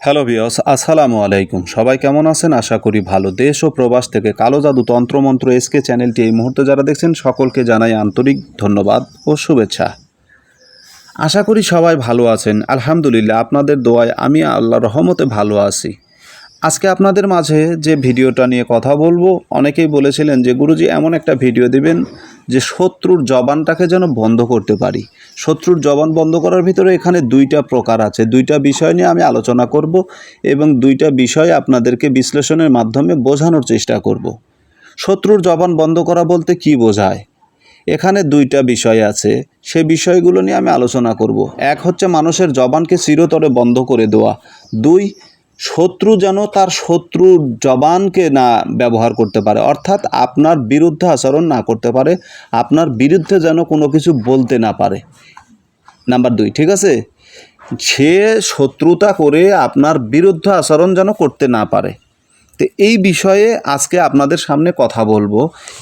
Hello viewers, আসসালামু আলাইকুম। সবাই কেমন আছেন? আশা করি ভালো। দেশ ও প্রবাস থেকে কালো জাদু তন্ত্রমন্ত্র এসকে চ্যানেলটি এই মুহূর্তে যারা দেখছেন সকলকে জানাই আন্তরিক ধন্যবাদ ও শুভেচ্ছা। আশা করি সবাই ভালো আছেন। আলহামদুলিল্লাহ, আপনাদের দোয়ায় আমি আল্লাহর রহমতে ভালো আছি। আজকে আপনাদের মাঝে যে ভিডিওটা নিয়ে কথা বলবো, অনেকেই বলেছিলেন যে গুরুজি এমন একটা ভিডিও দিবেন যে শত্রুর জবানটাকে যেন বন্ধ করতে পারি। শত্রুর জবান বন্ধ করার ভিতরে এখানে দুইটা প্রকার আছে, দুইটা বিষয় নিয়ে আমি আলোচনা করব এবং দুইটা বিষয় আপনাদেরকে বিশ্লেষণের মাধ্যমে বোঝানোর চেষ্টা করব। শত্রুর জবান বন্ধ করা বলতে কি বোঝায়? এখানে দুইটা বিষয় আছে, সে বিষয়গুলো নিয়ে আমি আলোচনা করব। এক হচ্ছে মানুষের জবানকে চিরতরে বন্ধ করে দেওয়া। দুই, শত্রু যেন তার শত্রুর জবানকে না ব্যবহার করতে পারে, অর্থাৎ আপনার বিরুদ্ধে আচরণ না করতে পারে, আপনার বিরুদ্ধে যেন কোনো কিছু বলতে না পারে। নাম্বার দুই, ঠিক আছে? সে শত্রুতা করে আপনার বিরুদ্ধে আচরণ যেন করতে না পারে। তো এই বিষয়ে আজকে আপনাদের সামনে কথা বলবো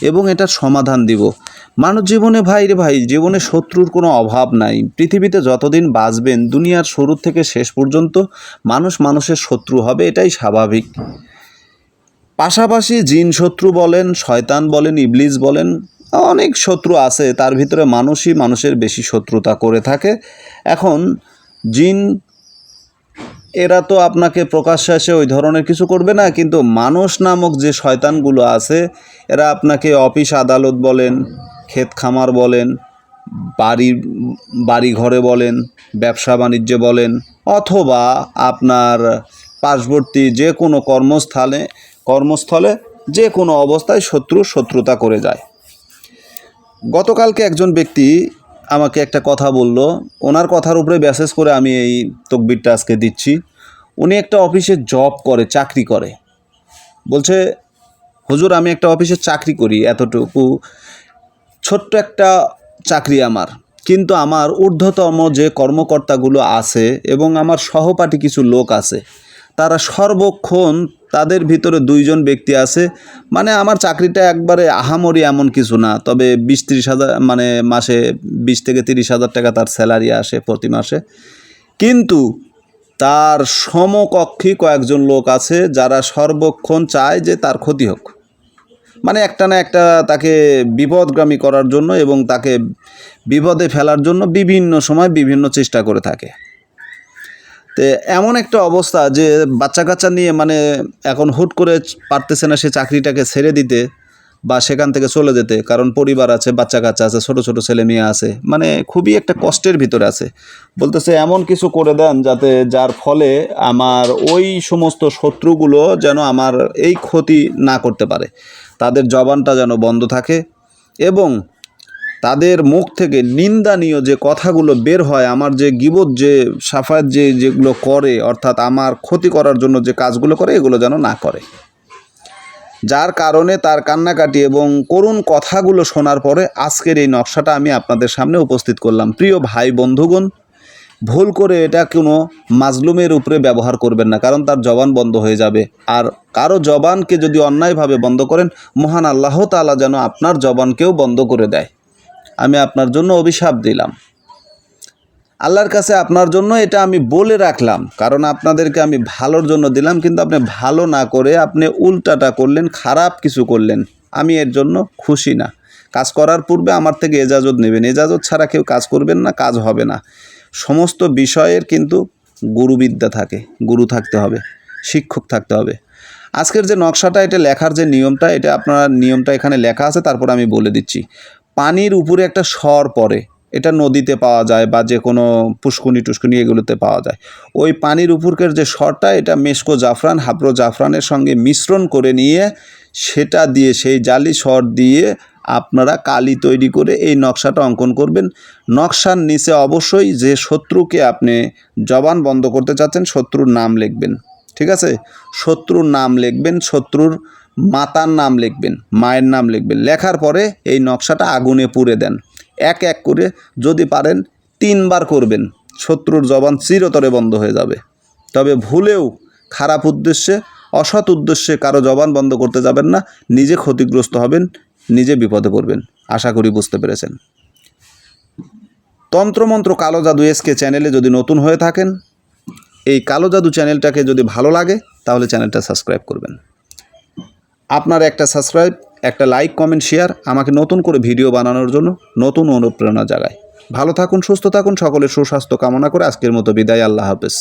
এবং এটার সমাধান দিব। মানব জীবনে ভাই জীবনে শত্রুর কোনো অভাব নাই। পৃথিবীতে যতদিন বাঁচবেন, দুনিয়ার শুরু থেকে শেষ পর্যন্ত মানুষ মানুষের শত্রু হবে, এটাই স্বাভাবিক। পাশাপাশি জিন শত্রু বলেন, শয়তান বলেন, ইবলিস বলেন, অনেক শত্রু আছে, তার ভিতরে মানুষই মানুষের বেশি শত্রুতা করে থাকে। এখন জিন এরা তো আপনাকে প্রকাশ্যে এসে ওই ধরনের কিছু করবে না, কিন্তু মানুষ নামক যে শয়তানগুলো আছে এরা আপনাকে অফিস আদালত বলেন, ক্ষেত খামার বলেন, বাড়ি ঘরে বলেন, ব্যবসা বাণিজ্যে বলেন, অথবা আপনার পার্শ্ববর্তী যে কোনো কর্মস্থলে যে কোনো অবস্থায় শত্রুতা করে যায়। গতকালকে একজন ব্যক্তি আমাকে একটা কথা বলল, ওনার কথার উপরে বেসিস করে আমি এই তকবিরটা আজকে দিচ্ছি। উনি একটা অফিসে জব করে, চাকরি করে। বলছে, হুজুর আমি একটা অফিসে চাকরি করি, এতটুকু ছোট্ট একটা চাকরি আমার, কিন্তু আমার ঊর্ধ্বতম যে কর্মকর্তাগুলো আছে এবং আমার সহপাঠী কিছু লোক আছে, তারা সর্বক্ষণ, তাদের ভিতরে দুইজন ব্যক্তি আছে, মানে আমার চাকরিটা একবারে আহামরি এমন কিছু না, তবে 20-30 হাজার, মানে মাসে 20 থেকে 30 হাজার টাকা তার স্যালারি আসে প্রতি মাসে, কিন্তু তার সমকক্ষী কয়েকজন লোক আছে যারা সর্বক্ষণ চায় যে তার ক্ষতি হোক, মানে একটা না একটা তাকে বিপদগামী করার জন্য এবং তাকে বিপদে ফেলার জন্য বিভিন্ন সময় বিভিন্ন চেষ্টা করে থাকে। তো এমন একটা অবস্থা যে বাচ্চা কাচ্চা নিয়ে, মানে এখন হুট করে পারতেছে না সে চাকরিটাকে ছেড়ে দিতে বা সেখান থেকে চলে যেতে, কারণ পরিবার আছে, বাচ্চা কাচ্চা আছে, ছোট ছোট ছেলে মেয়ে আছে, মানে খুবই একটা কষ্টের ভিতরে আছে। বলতেছে এমন কিছু করে দেন যার ফলে আমার ওই সমস্ত শত্রুগুলো যেন আমার এই ক্ষতি না করতে পারে, তাদের জবানটা যেন বন্ধ থাকে এবং তাদের মুখ থেকে নিন্দানীয় যে কথাগুলো বের হয়, আমার যে গীবত, যে সাফায়াত, যেগুলো করে, অর্থাৎ আমার ক্ষতি করার জন্য যে কাজগুলো করে, এগুলো যেন না করে। যার কারণে তার কান্নাকাটি এবং করুণ কথাগুলো শোনার পরে আজকের এই নকশাটা আমি আপনাদের সামনে উপস্থিত করলাম। প্রিয় ভাই বন্ধুগণ, ভুল করে এটা কোনো মাজলুমের উপরে ব্যবহার করবেন না, কারণ তার জবান বন্ধ হয়ে যাবে। আর কারো জবানকে যদি অন্যায়ভাবে বন্ধ করেন, মহান আল্লাহ তাআলা যেন আপনার জবানকেও বন্ধ করে দেয়। আমি আপনার জন্য অভিশাপ দিলাম, আল্লাহর কাছে আপনার জন্য এটা আমি বলে রাখলাম, কারণ আপনাদেরকে আমি ভালোর জন্য দিলাম, কিন্তু আপনি ভালো না করে আপনি উল্টাটা করলেন, খারাপ কিছু করলেন। আমি এর জন্য খুশি না। কাজ করার পূর্বে আমার থেকে এজাজত নেবেন, এজাজত ছাড়া কেউ কাজ করবেন না, কাজ হবে না। সমস্ত বিষয়ের কিন্তু গুরুবিদ্যা থাকে, গুরু থাকতে হবে, শিক্ষক থাকতে হবে। আজকের যে নকশাটা, এটা লেখার যে নিয়মটা, এটা আপনার নিয়মটা এখানে লেখা আছে, তারপর আমি বলে দিচ্ছি। পানির উপরে একটা স্বর পড়ে, এটা নদীতে পাওয়া যায় বা যে কোনো পুষ্কুনি এগুলোতে পাওয়া যায়। ওই পানির উপরকার যে স্বরটা, এটা মেশকো জাফরান, হাবরো জাফরানের সঙ্গে মিশ্রণ করে নিয়ে সেটা দিয়ে, সেই জালি স্বর দিয়ে আপনারা কালি তৈরি করে এই নকশাটা অঙ্কন করবেন। নকশার নিচে অবশ্যই যে শত্রুকে আপনি জবান বন্ধ করতে চাচ্ছেন, শত্রুর নাম লিখবেন, ঠিক আছে? শত্রুর নাম লিখবেন, শত্রুর মাতার নাম লিখবেন, মায়ের নাম লিখবেন। লেখার পরে এই নকশাটা আগুনে পুড়ে দেন, এক এক করে যদি পারেন 3 বার করবেন। শত্রুর জবান চিরতরে বন্ধ হয়ে যাবে। তবে ভুলেও খারাপ উদ্দেশ্যে, অসৎ উদ্দেশ্যে কারো জবান বন্ধ করতে যাবেন না, নিজে ক্ষতিগ্রস্ত হবেন, নিজে বিপদে পড়বেন। আশা করি বুঝতে পেরেছেন। তন্ত্রমন্ত্র কালো জাদু এসকে চ্যানেলে যদি নতুন হয়ে থাকেন, এই কালো জাদু চ্যানেলটাকে যদি ভালো লাগে তাহলে চ্যানেলটা সাবস্ক্রাইব করবেন। আপনার একটা সাবস্ক্রাইব, একটা লাইক, কমেন্ট, শেয়ার আমাকে নতুন করে ভিডিও বানানোর জন্য নতুন অনুপ্রেরণা জাগায়। ভালো থাকুন, সুস্থ থাকুন, সকলের সুস্বাস্থ্য কামনা করে আজকের মতো বিদায়। আল্লাহ হাফেজ।